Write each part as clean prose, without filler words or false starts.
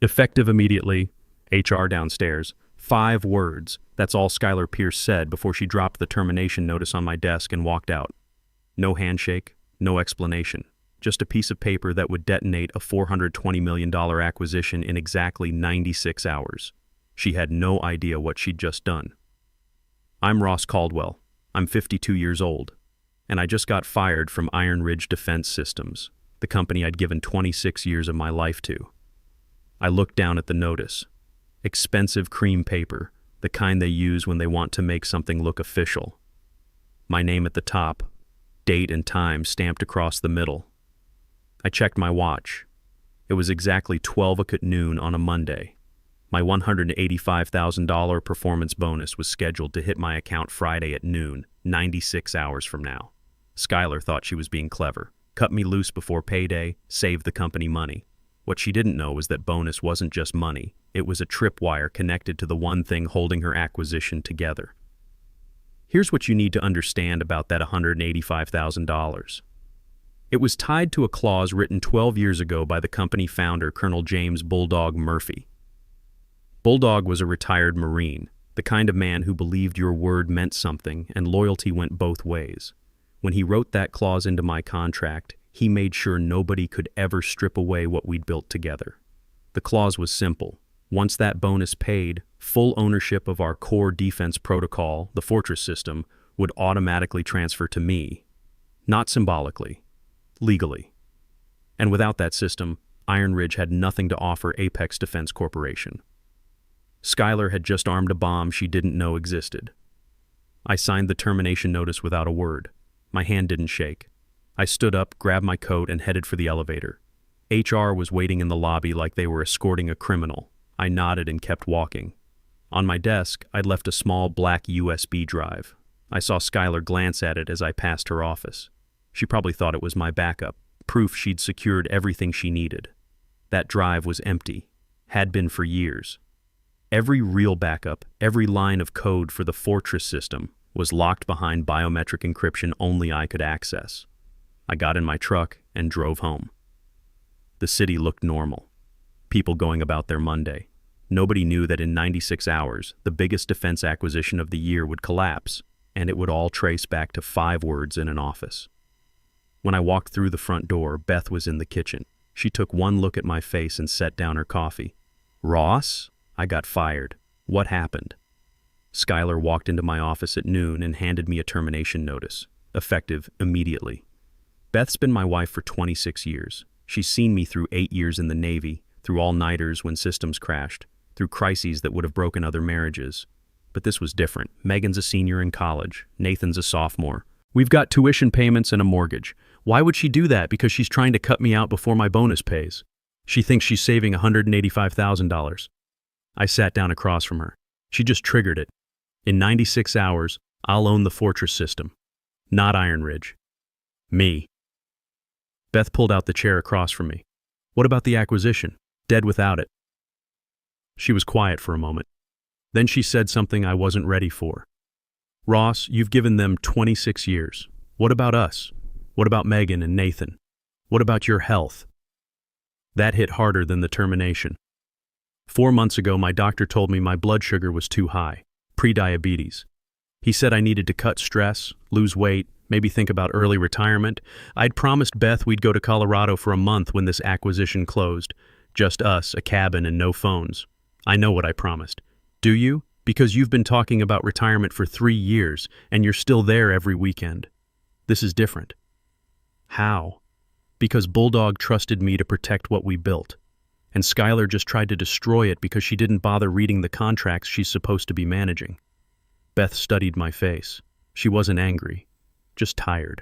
Effective immediately. HR downstairs. 5 words. That's all Skylar Pierce said before she dropped the termination notice on my desk and walked out. No handshake, no explanation. Just a piece of paper that would detonate a $420 million acquisition in exactly 96 hours. She had no idea what she'd just done. I'm Ross Caldwell. I'm 52 years old, and I just got fired from Iron Ridge Defense Systems, the company I'd given 26 years of my life to. I looked down at the notice. Expensive cream paper, the kind they use when they want to make something look official. My name at the top, date and time stamped across the middle. I checked my watch. It was exactly 12 o'clock noon on a Monday. My $185,000 performance bonus was scheduled to hit my account Friday at noon, 96 hours from now. Skylar thought she was being clever. Cut me loose before payday, saved the company money. What she didn't know was that bonus wasn't just money. It was a tripwire connected to the one thing holding her acquisition together. Here's what you need to understand about that $185,000. It was tied to a clause written 12 years ago by the company founder, Colonel James Bulldog Murphy. Bulldog was a retired Marine, the kind of man who believed your word meant something and loyalty went both ways. When he wrote that clause into my contract, he made sure nobody could ever strip away what we'd built together. The clause was simple. Once that bonus paid, full ownership of our core defense protocol, the Fortress system, would automatically transfer to me. Not symbolically, legally. And without that system, Iron Ridge had nothing to offer Apex Defense Corporation. Skylar had just armed a bomb she didn't know existed. I signed the termination notice without a word. My hand didn't shake. I stood up, grabbed my coat, and headed for the elevator. HR was waiting in the lobby like they were escorting a criminal. I nodded and kept walking. On my desk, I'd left a small black USB drive. I saw Skylar glance at it as I passed her office. She probably thought it was my backup, proof she'd secured everything she needed. That drive was empty. Had been for years. Every real backup, every line of code for the Fortress system was locked behind biometric encryption only I could access. I got in my truck and drove home. The city looked normal. People going about their Monday. Nobody knew that in 96 hours, the biggest defense acquisition of the year would collapse, and it would all trace back to 5 words in an office. When I walked through the front door, Beth was in the kitchen. She took one look at my face and set down her coffee. "Ross? I got fired. What happened?" Skylar walked into my office at noon and handed me a termination notice, effective immediately. Beth's been my wife for 26 years. She's seen me through 8 years in the Navy, through all-nighters when systems crashed, through crises that would have broken other marriages. But this was different. Megan's a senior in college. Nathan's a sophomore. We've got tuition payments and a mortgage. Why would she do that? Because she's trying to cut me out before my bonus pays. She thinks she's saving $185,000. I sat down across from her. She just triggered it. In 96 hours, I'll own the Fortress system. Not Iron Ridge. Me. Beth pulled out the chair across from me. What about the acquisition? Dead without it. She was quiet for a moment. Then she said something I wasn't ready for. "Ross, you've given them 26 years. What about us? What about Megan and Nathan? What about your health?" That hit harder than the termination. 4 months ago, my doctor told me my blood sugar was too high, pre-diabetes. He said I needed to cut stress, lose weight, maybe think about early retirement. I'd promised Beth we'd go to Colorado for a month when this acquisition closed. Just us, a cabin, and no phones. I know what I promised. Do you? Because you've been talking about retirement for 3 years, and you're still there every weekend. This is different. How? Because Bulldog trusted me to protect what we built. And Skylar just tried to destroy it because she didn't bother reading the contracts she's supposed to be managing. Beth studied my face. She wasn't angry, just tired.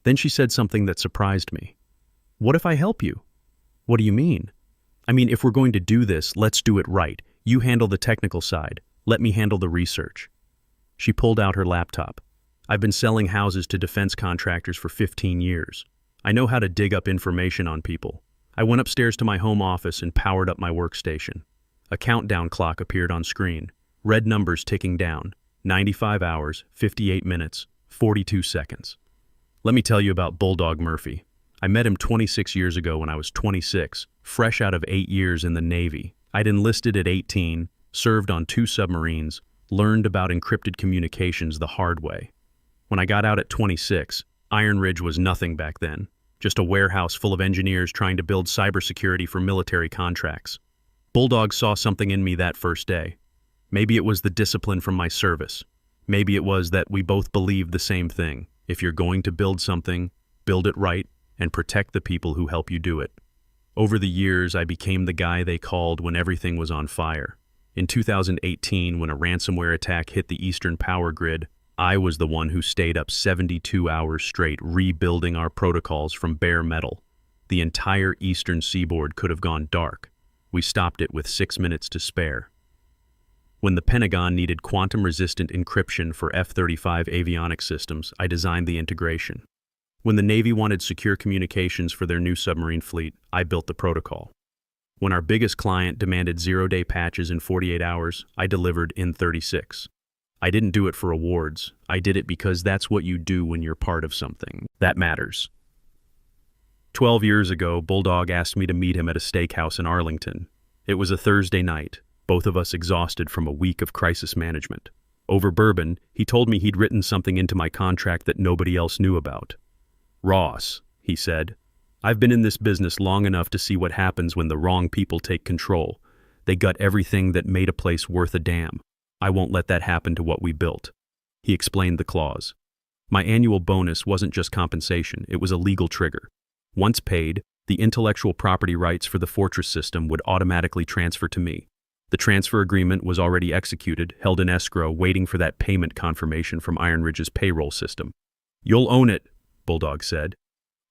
Then she said something that surprised me. "What if I help you?" "What do you mean?" "I mean, if we're going to do this, let's do it right. You handle the technical side. Let me handle the research." She pulled out her laptop. "I've been selling houses to defense contractors for 15 years. I know how to dig up information on people." I went upstairs to my home office and powered up my workstation. A countdown clock appeared on screen. Red numbers ticking down. 95 hours, 58 minutes, 42 seconds. Let me tell you about Bulldog Murphy. I met him 26 years ago when I was 26, fresh out of 8 years in the Navy. I'd enlisted at 18, served on 2 submarines, learned about encrypted communications the hard way. When I got out at 26, Iron Ridge was nothing back then, just a warehouse full of engineers trying to build cybersecurity for military contracts. Bulldog saw something in me that first day. Maybe it was the discipline from my service. Maybe it was that we both believed the same thing. If you're going to build something, build it right and protect the people who help you do it. Over the years, I became the guy they called when everything was on fire. In 2018, when a ransomware attack hit the Eastern power grid, I was the one who stayed up 72 hours straight rebuilding our protocols from bare metal. The entire eastern seaboard could have gone dark. We stopped it with 6 minutes to spare. When the Pentagon needed quantum-resistant encryption for F-35 avionics systems, I designed the integration. When the Navy wanted secure communications for their new submarine fleet, I built the protocol. When our biggest client demanded 0-day patches in 48 hours, I delivered in 36. I didn't do it for awards. I did it because that's what you do when you're part of something that matters. 12 years ago, Bulldog asked me to meet him at a steakhouse in Arlington. It was a Thursday night, both of us exhausted from a week of crisis management. Over bourbon, he told me he'd written something into my contract that nobody else knew about. "Ross," he said, "I've been in this business long enough to see what happens when the wrong people take control. They gut everything that made a place worth a damn. I won't let that happen to what we built." He explained the clause. My annual bonus wasn't just compensation, it was a legal trigger. Once paid, the intellectual property rights for the Fortress system would automatically transfer to me. The transfer agreement was already executed, held in escrow, waiting for that payment confirmation from Iron Ridge's payroll system. "You'll own it," Bulldog said.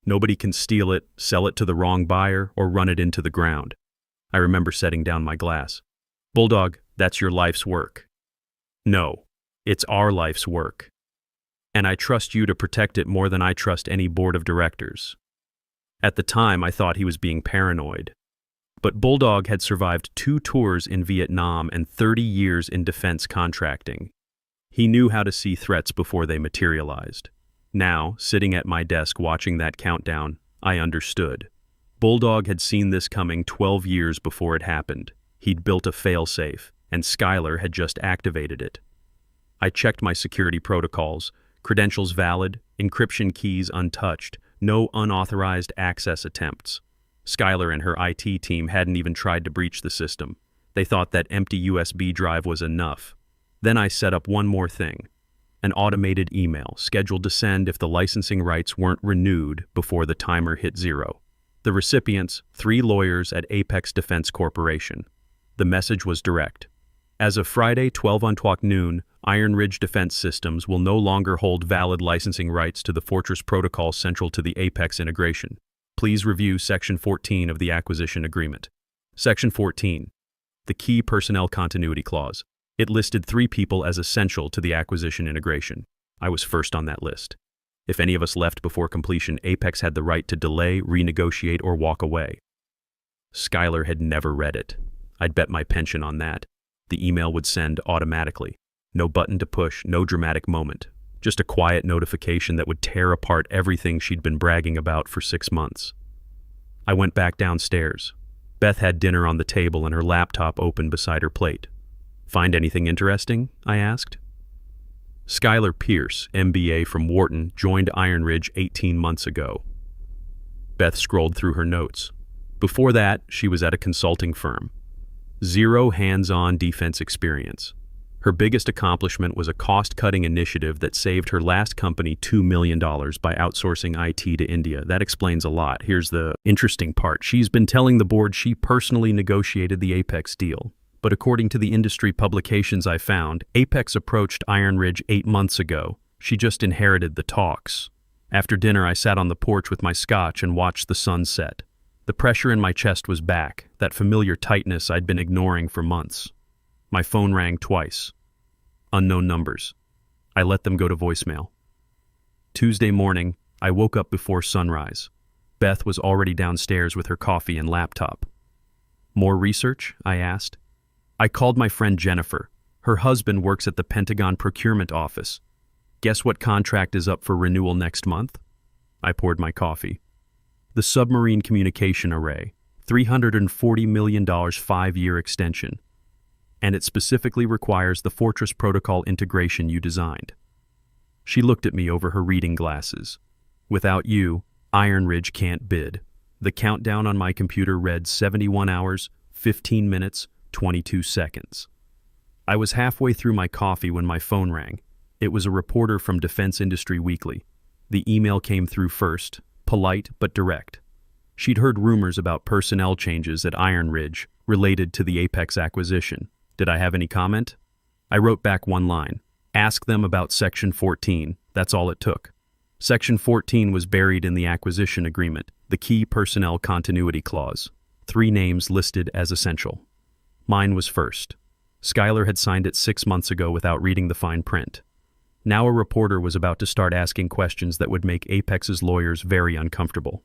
"Nobody can steal it, sell it to the wrong buyer, or run it into the ground." I remember setting down my glass. "Bulldog, that's your life's work." "No, it's our life's work. And I trust you to protect it more than I trust any board of directors." At the time, I thought he was being paranoid. But Bulldog had survived 2 tours in Vietnam and 30 years in defense contracting. He knew how to see threats before they materialized. Now, sitting at my desk watching that countdown, I understood. Bulldog had seen this coming 12 years before it happened. He'd built a failsafe, and Skylar had just activated it. I checked my security protocols, credentials valid, encryption keys untouched, no unauthorized access attempts. Skylar and her IT team hadn't even tried to breach the system. They thought that empty USB drive was enough. Then I set up one more thing. An automated email scheduled to send if the licensing rights weren't renewed before the timer hit 0. The recipients, 3 lawyers at Apex Defense Corporation. The message was direct. As of Friday, 12 noon, Iron Ridge Defense Systems will no longer hold valid licensing rights to the Fortress Protocol central to the Apex integration. Please review Section 14 of the Acquisition Agreement. Section 14. The Key Personnel Continuity Clause. It listed 3 people as essential to the acquisition integration. I was first on that list. If any of us left before completion, Apex had the right to delay, renegotiate, or walk away. Skylar had never read it. I'd bet my pension on that. The email would send automatically. No button to push, no dramatic moment. Just a quiet notification that would tear apart everything she'd been bragging about for 6 months. I went back downstairs. Beth had dinner on the table and her laptop open beside her plate. "Find anything interesting?" I asked. Skylar Pierce, MBA from Wharton, joined Iron Ridge 18 months ago. Beth scrolled through her notes. Before that, she was at a consulting firm. 0 hands-on defense experience. Her biggest accomplishment was a cost-cutting initiative that saved her last company $2 million by outsourcing IT to India. That explains a lot. Here's the interesting part. She's been telling the board she personally negotiated the Apex deal. But according to the industry publications I found, Apex approached Iron Ridge 8 months ago. She just inherited the talks. After dinner, I sat on the porch with my scotch and watched the sun set. The pressure in my chest was back, that familiar tightness I'd been ignoring for months. My phone rang twice. Unknown numbers. I let them go to voicemail. Tuesday morning, I woke up before sunrise. Beth was already downstairs with her coffee and laptop. "More research?" I asked. I called my friend Jennifer. Her husband works at the Pentagon Procurement Office. "Guess what contract is up for renewal next month?" I poured my coffee. "The Submarine Communication Array. $340 million 5-year extension. And it specifically requires the Fortress Protocol integration you designed. She looked at me over her reading glasses. Without you, Iron Ridge can't bid. The countdown on my computer read 71 hours, 15 minutes, 22 seconds. I was halfway through my coffee when my phone rang. It was a reporter from Defense Industry Weekly. The email came through first, polite but direct. She'd heard rumors about personnel changes at Iron Ridge related to the Apex acquisition. Did I have any comment? I wrote back one line. Ask them about Section 14. That's all it took. Section 14 was buried in the acquisition agreement, the key personnel continuity clause. 3 names listed as essential. Mine was first. Skylar had signed it 6 months ago without reading the fine print. Now a reporter was about to start asking questions that would make Apex's lawyers very uncomfortable.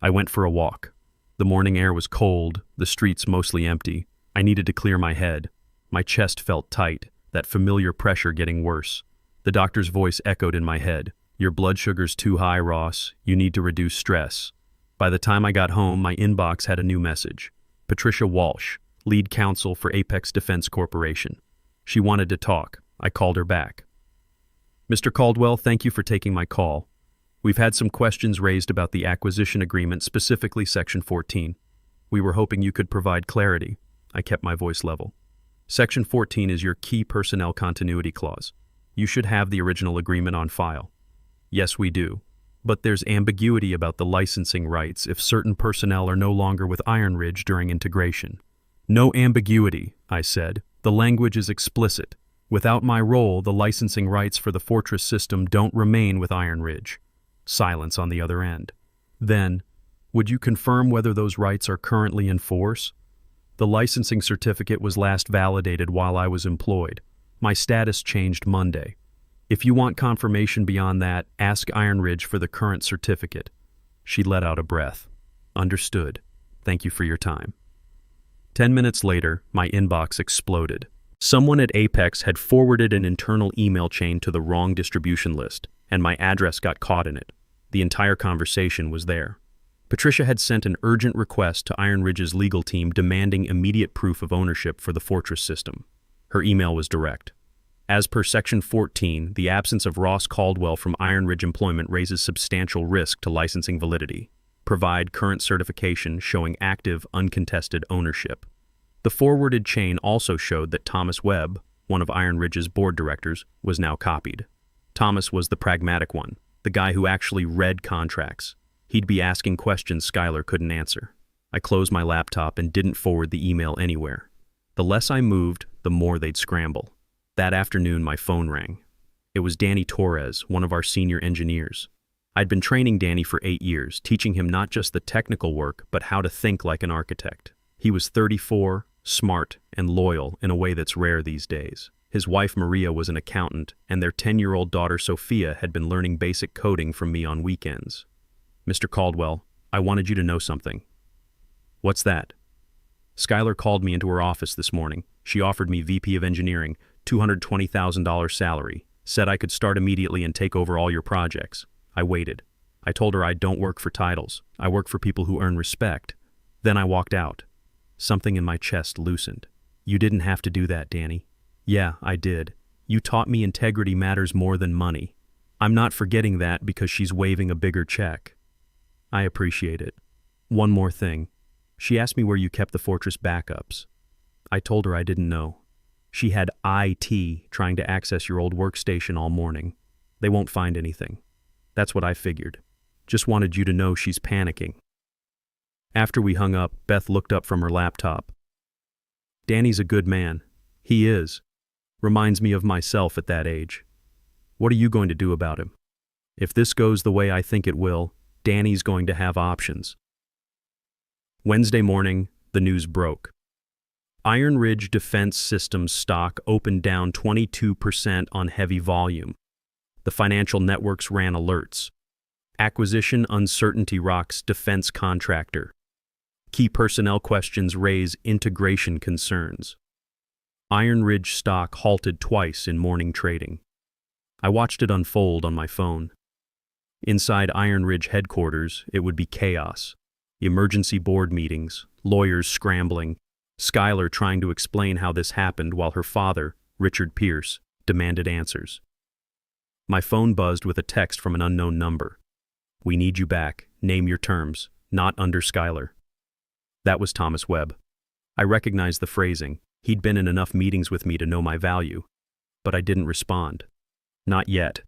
I went for a walk. The morning air was cold, the streets mostly empty. I needed to clear my head. My chest felt tight, that familiar pressure getting worse. The doctor's voice echoed in my head. Your blood sugar's too high, Ross. You need to reduce stress. By the time I got home, my inbox had a new message. Patricia Walsh, lead counsel for Apex Defense Corporation. She wanted to talk. I called her back. Mr. Caldwell, thank you for taking my call. We've had some questions raised about the acquisition agreement, specifically Section 14. We were hoping you could provide clarity. I kept my voice level. Section 14 is your key personnel continuity clause. You should have the original agreement on file. Yes, we do. But there's ambiguity about the licensing rights if certain personnel are no longer with Iron Ridge during integration. No ambiguity, I said. The language is explicit. Without my role, the licensing rights for the Fortress system don't remain with Iron Ridge. Silence on the other end. Then, would you confirm whether those rights are currently in force? The licensing certificate was last validated while I was employed. My status changed Monday. If you want confirmation beyond that, ask Iron Ridge for the current certificate. She let out a breath. Understood. Thank you for your time. 10 minutes later, my inbox exploded. Someone at Apex had forwarded an internal email chain to the wrong distribution list, and my address got caught in it. The entire conversation was there. Patricia had sent an urgent request to Iron Ridge's legal team demanding immediate proof of ownership for the Fortress system. Her email was direct. As per Section 14, the absence of Ross Caldwell from Iron Ridge employment raises substantial risk to licensing validity. Provide current certification showing active, uncontested ownership. The forwarded chain also showed that Thomas Webb, one of Iron Ridge's board directors, was now copied. Thomas was the pragmatic one, the guy who actually read contracts. He'd be asking questions Skylar couldn't answer. I closed my laptop and didn't forward the email anywhere. The less I moved, the more they'd scramble. That afternoon, my phone rang. It was Danny Torres, one of our senior engineers. I'd been training Danny for 8 years, teaching him not just the technical work, but how to think like an architect. He was 34, smart, and loyal in a way that's rare these days. His wife Maria was an accountant, and their 10-year-old daughter Sophia had been learning basic coding from me on weekends. Mr. Caldwell, I wanted you to know something. What's that? Skylar called me into her office this morning. She offered me VP of Engineering, $220,000 salary, said I could start immediately and take over all your projects. I waited. I told her I don't work for titles. I work for people who earn respect. Then I walked out. Something in my chest loosened. You didn't have to do that, Danny. Yeah, I did. You taught me integrity matters more than money. I'm not forgetting that because she's waving a bigger check. I appreciate it. One more thing. She asked me where you kept the Fortress backups. I told her I didn't know. She had IT trying to access your old workstation all morning. They won't find anything. That's what I figured. Just wanted you to know she's panicking. After we hung up, Beth looked up from her laptop. Danny's a good man. He is. Reminds me of myself at that age. What are you going to do about him? If this goes the way I think it will, Danny's going to have options. Wednesday morning, the news broke. Iron Ridge Defense Systems stock opened down 22% on heavy volume. The financial networks ran alerts. Acquisition uncertainty rocks defense contractor. Key personnel questions raise integration concerns. Iron Ridge stock halted twice in morning trading. I watched it unfold on my phone. Inside Iron Ridge headquarters, it would be chaos. Emergency board meetings, lawyers scrambling, Skylar trying to explain how this happened while her father, Richard Pierce, demanded answers. My phone buzzed with a text from an unknown number. "We need you back. Name your terms. Not under Skylar." That was Thomas Webb. I recognized the phrasing. He'd been in enough meetings with me to know my value. But I didn't respond. Not yet.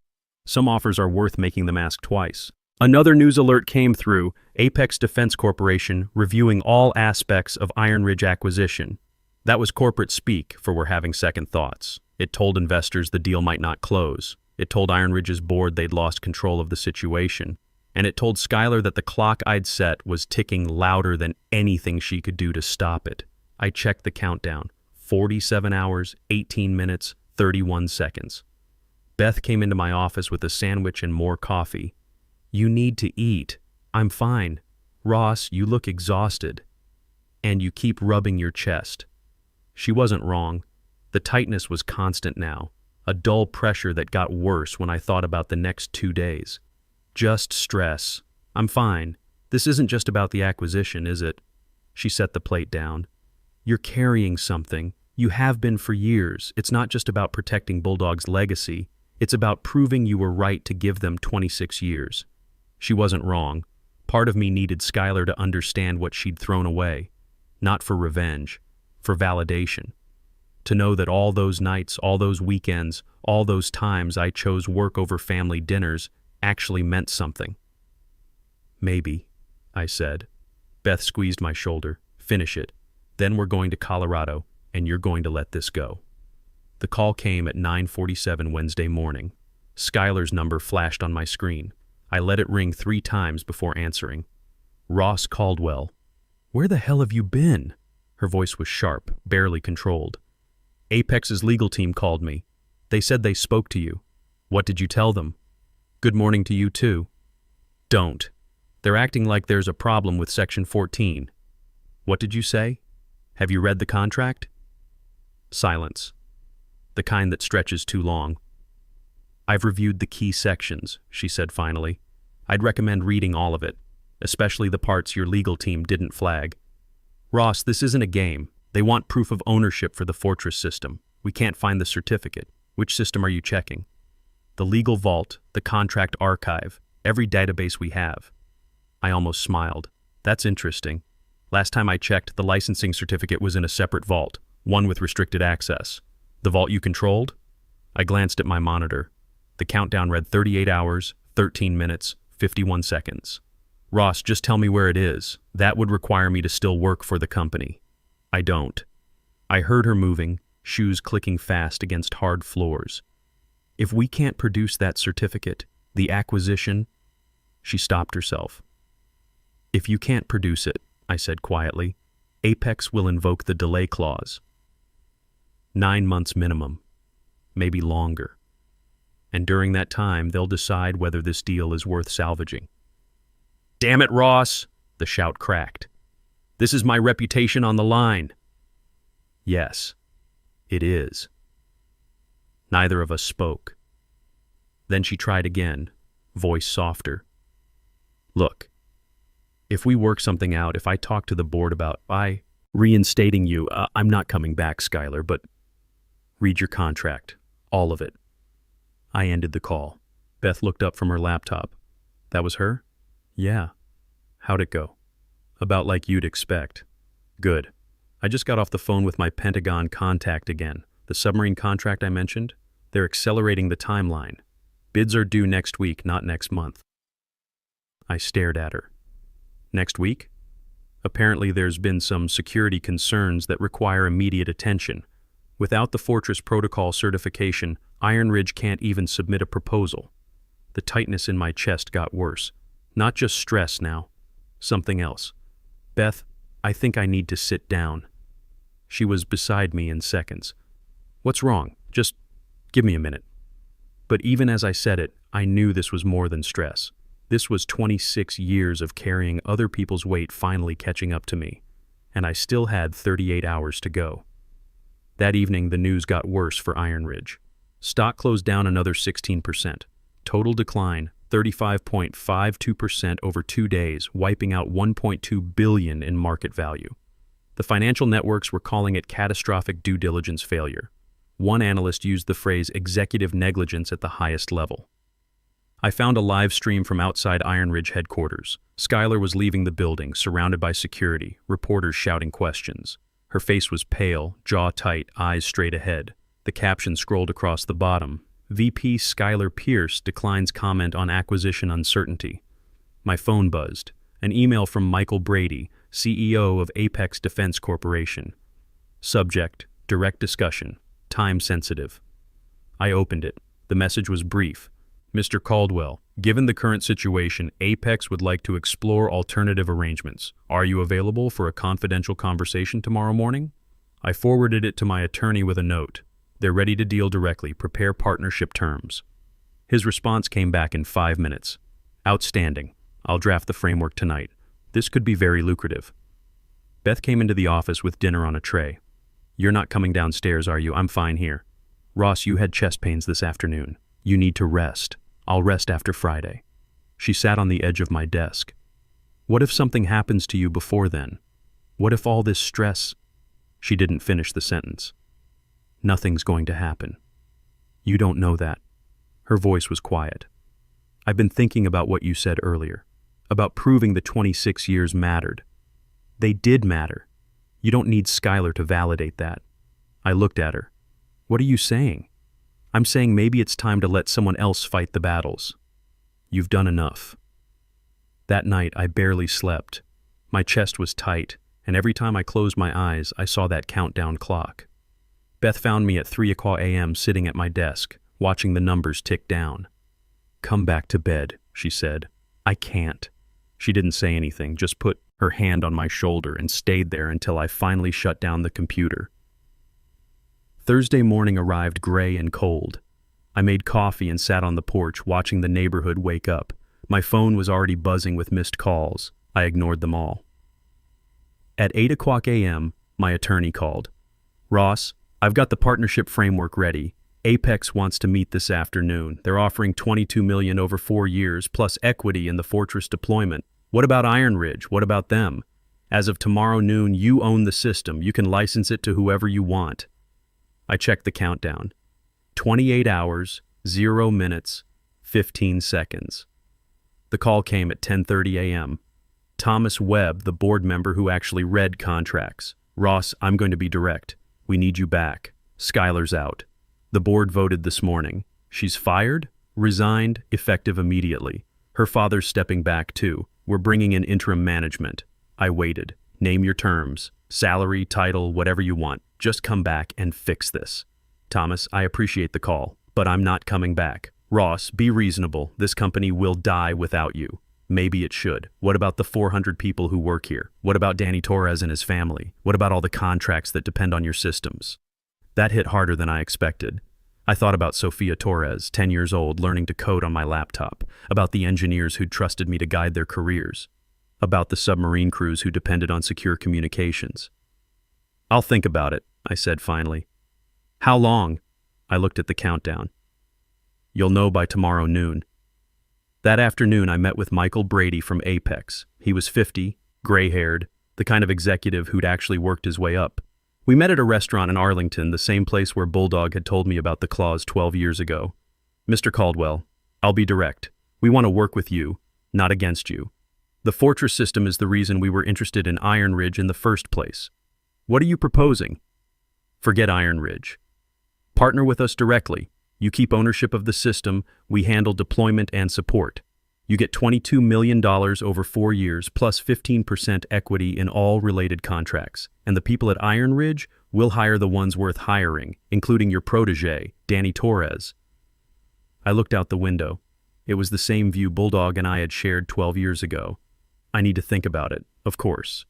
Some offers are worth making them ask twice. Another news alert came through, Apex Defense Corporation reviewing all aspects of Iron Ridge acquisition. That was corporate speak for we're having second thoughts. It told investors the deal might not close. It told Iron Ridge's board they'd lost control of the situation. And it told Skylar that the clock I'd set was ticking louder than anything she could do to stop it. I checked the countdown. 47 hours, 18 minutes, 31 seconds. Beth came into my office with a sandwich and more coffee. "You need to eat." "I'm fine." "Ross, you look exhausted." "And you keep rubbing your chest." She wasn't wrong. The tightness was constant now, a dull pressure that got worse when I thought about the next 2 days. "Just stress." "I'm fine. This isn't just about the acquisition, is it?" She set the plate down. "You're carrying something. You have been for years. It's not just about protecting Bulldog's legacy. It's about proving you were right to give them 26 years. She wasn't wrong. Part of me needed Skylar to understand what she'd thrown away. Not for revenge, for validation. To know that all those nights, all those weekends, all those times I chose work over family dinners actually meant something. "Maybe," I said. Beth squeezed my shoulder. "Finish it. Then we're going to Colorado, and you're going to let this go." The call came at 9:47 Wednesday morning. Skylar's number flashed on my screen. I let it ring 3 times before answering. "Ross Caldwell." "Where the hell have you been?" Her voice was sharp, barely controlled. "Apex's legal team called me. They said they spoke to you." "What did you tell them?" "Good morning to you too." "Don't. They're acting like there's a problem with Section 14. "What did you say? Have you read the contract?" Silence. The kind that stretches too long. "I've reviewed the key sections," she said finally. "I'd recommend reading all of it, especially the parts your legal team didn't flag." "Ross, this isn't a game. They want proof of ownership for the Fortress system. We can't find the certificate. Which system are you checking?" "The legal vault, the contract archive, every database we have." I almost smiled. "That's interesting. Last time I checked, the licensing certificate was in a separate vault, one with restricted access. The vault you controlled?" I glanced at my monitor. The countdown read 38 hours, 13 minutes, 51 seconds. "Ross, just tell me where it is. That would require me to still work for the company." "I don't." I heard her moving, shoes clicking fast against hard floors. "If we can't produce that certificate, the acquisition—" She stopped herself. "If you can't produce it," I said quietly, "Apex will invoke the delay clause. 9 months minimum, maybe longer. And during that time, they'll decide whether this deal is worth salvaging." "Damn it, Ross!" the shout cracked. "This is my reputation on the line." "Yes, it is." Neither of us spoke. Then she tried again, voice softer. "Look, if we work something out, if I talk to the board about reinstating you, I'm not coming back, Skylar, but read your contract, all of it." I ended the call. Beth looked up from her laptop. "That was her?" "Yeah." "How'd it go?" "About like you'd expect." "Good. I just got off the phone with my Pentagon contact again. The submarine contract I mentioned? They're accelerating the timeline. Bids are due next week, not next month." I stared at her. "Next week?" "Apparently there's been some security concerns that require immediate attention. Without the Fortress Protocol certification, Iron Ridge can't even submit a proposal." The tightness in my chest got worse. Not just stress now. Something else. "Beth, I think I need to sit down." She was beside me in seconds. "What's wrong? Just give me a minute." But even as I said it, I knew this was more than stress. This was 26 years of carrying other people's weight finally catching up to me. And I still had 38 hours to go. That evening, the news got worse for Iron Ridge. Stock closed down another 16%. Total decline, 35.52% over 2 days, wiping out $1.2 billion in market value. The financial networks were calling it catastrophic due diligence failure. One analyst used the phrase executive negligence at the highest level. I found a live stream from outside Iron Ridge headquarters. Skylar was leaving the building, surrounded by security, reporters shouting questions. Her face was pale, jaw tight, eyes straight ahead. The caption scrolled across the bottom. VP Skylar Pierce declines comment on acquisition uncertainty. My phone buzzed. An email from Michael Brady, CEO of Apex Defense Corporation. Subject, direct discussion, time sensitive. I opened it. The message was brief. Mr. Caldwell, given the current situation, Apex would like to explore alternative arrangements. Are you available for a confidential conversation tomorrow morning? I forwarded it to my attorney with a note. They're ready to deal directly. Prepare partnership terms. His response came back in 5 minutes. Outstanding. I'll draft the framework tonight. This could be very lucrative. Beth came into the office with dinner on a tray. You're not coming downstairs, are you? I'm fine here. Ross, you had chest pains this afternoon. You need to rest. I'll rest after Friday. She sat on the edge of my desk. What if something happens to you before then? What if all this stress... She didn't finish the sentence. Nothing's going to happen. You don't know that. Her voice was quiet. I've been thinking about what you said earlier, about proving the 26 years mattered. They did matter. You don't need Skylar to validate that. I looked at her. What are you saying? I'm saying maybe it's time to let someone else fight the battles. You've done enough. That night, I barely slept. My chest was tight, and every time I closed my eyes, I saw that countdown clock. Beth found me at 3 a.m. sitting at my desk, watching the numbers tick down. Come back to bed, she said. I can't. She didn't say anything, just put her hand on my shoulder and stayed there until I finally shut down the computer. Thursday morning arrived gray and cold. I made coffee and sat on the porch watching the neighborhood wake up. My phone was already buzzing with missed calls. I ignored them all. At 8 a.m., my attorney called. Ross, I've got the partnership framework ready. Apex wants to meet this afternoon. They're offering $22 million over 4 years, plus equity in the Fortress deployment. What about Iron Ridge? What about them? As of tomorrow noon, you own the system. You can license it to whoever you want. I checked the countdown. 28 hours, 0 minutes, 15 seconds. The call came at 10:30 a.m. Thomas Webb, the board member who actually read contracts. Ross, I'm going to be direct. We need you back. Skylar's out. The board voted this morning. She's fired, resigned, effective immediately. Her father's stepping back too. We're bringing in interim management. I waited. Name your terms. Salary, title, whatever you want. Just come back and fix this. Thomas, I appreciate the call, but I'm not coming back. Ross, be reasonable. This company will die without you. Maybe it should. What about the 400 people who work here? What about Danny Torres and his family? What about all the contracts that depend on your systems? That hit harder than I expected. I thought about Sophia Torres, 10 years old, learning to code on my laptop, about the engineers who'd trusted me to guide their careers, about the submarine crews who depended on secure communications. I'll think about it, I said finally. How long? I looked at the countdown. You'll know by tomorrow noon. That afternoon, I met with Michael Brady from Apex. He was 50, gray-haired, the kind of executive who'd actually worked his way up. We met at a restaurant in Arlington, the same place where Bulldog had told me about the clause 12 years ago. Mr. Caldwell, I'll be direct. We want to work with you, not against you. The Fortress system is the reason we were interested in Iron Ridge in the first place. What are you proposing? Forget Iron Ridge. Partner with us directly. You keep ownership of the system, we handle deployment and support. You get $22 million over 4 years, plus 15% equity in all related contracts. And the people at Iron Ridge will hire the ones worth hiring, including your protege, Danny Torres. I looked out the window. It was the same view Bulldog and I had shared 12 years ago. I need to think about it, of course.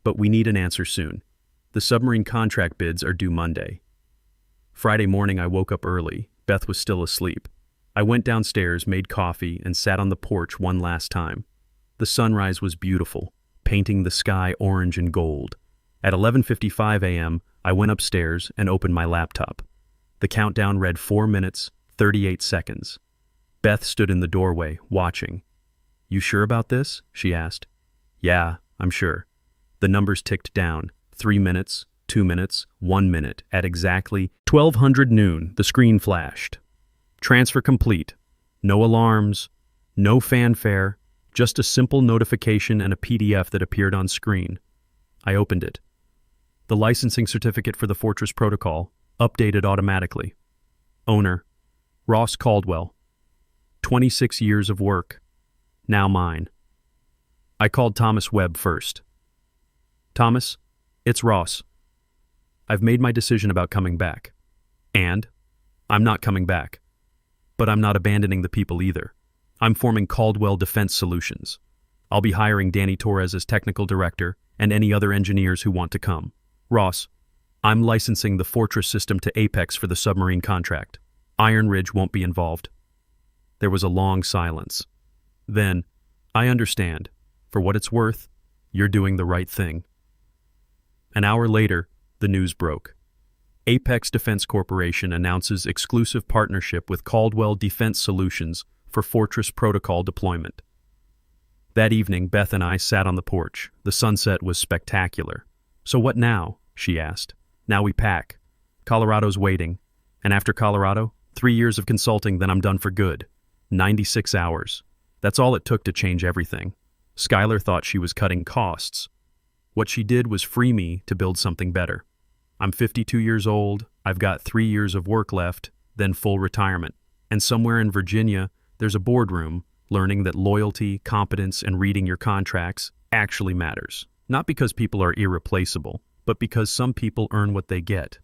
But we need an answer soon. The submarine contract bids are due Monday. Friday morning I woke up early. Beth was still asleep. I went downstairs, made coffee, and sat on the porch one last time. The sunrise was beautiful, painting the sky orange and gold. At 11:55 a.m., I went upstairs and opened my laptop. The countdown read 4 minutes, 38 seconds. Beth stood in the doorway, watching. "You sure about this?" she asked. "Yeah, I'm sure." The numbers ticked down. 3 minutes, 2 minutes, 1 minute. At exactly 1200 noon, the screen flashed. Transfer complete. No alarms, no fanfare, just a simple notification and a PDF that appeared on screen. I opened it. The licensing certificate for the Fortress Protocol, updated automatically. Owner, Ross Caldwell. 26 years of work. Now mine. I called Thomas Webb first. "Thomas, it's Ross. I've made my decision about coming back. And I'm not coming back. But I'm not abandoning the people either. I'm forming Caldwell Defense Solutions. I'll be hiring Danny Torres as technical director and any other engineers who want to come. Ross, I'm licensing the Fortress system to Apex for the submarine contract. Iron Ridge won't be involved." There was a long silence. Then, "I understand. For what it's worth, you're doing the right thing." An hour later, the news broke. Apex Defense Corporation announces exclusive partnership with Caldwell Defense Solutions for Fortress Protocol deployment. That evening, Beth and I sat on the porch. The sunset was spectacular. "So what now?" she asked. "Now we pack. Colorado's waiting. And after Colorado, 3 years of consulting, then I'm done for good. 96 hours. That's all it took to change everything." Skylar thought she was cutting costs. What she did was free me to build something better. I'm 52 years old, I've got 3 years of work left, then full retirement. And somewhere in Virginia, there's a boardroom learning that loyalty, competence, and reading your contracts actually matters. Not because people are irreplaceable, but because some people earn what they get.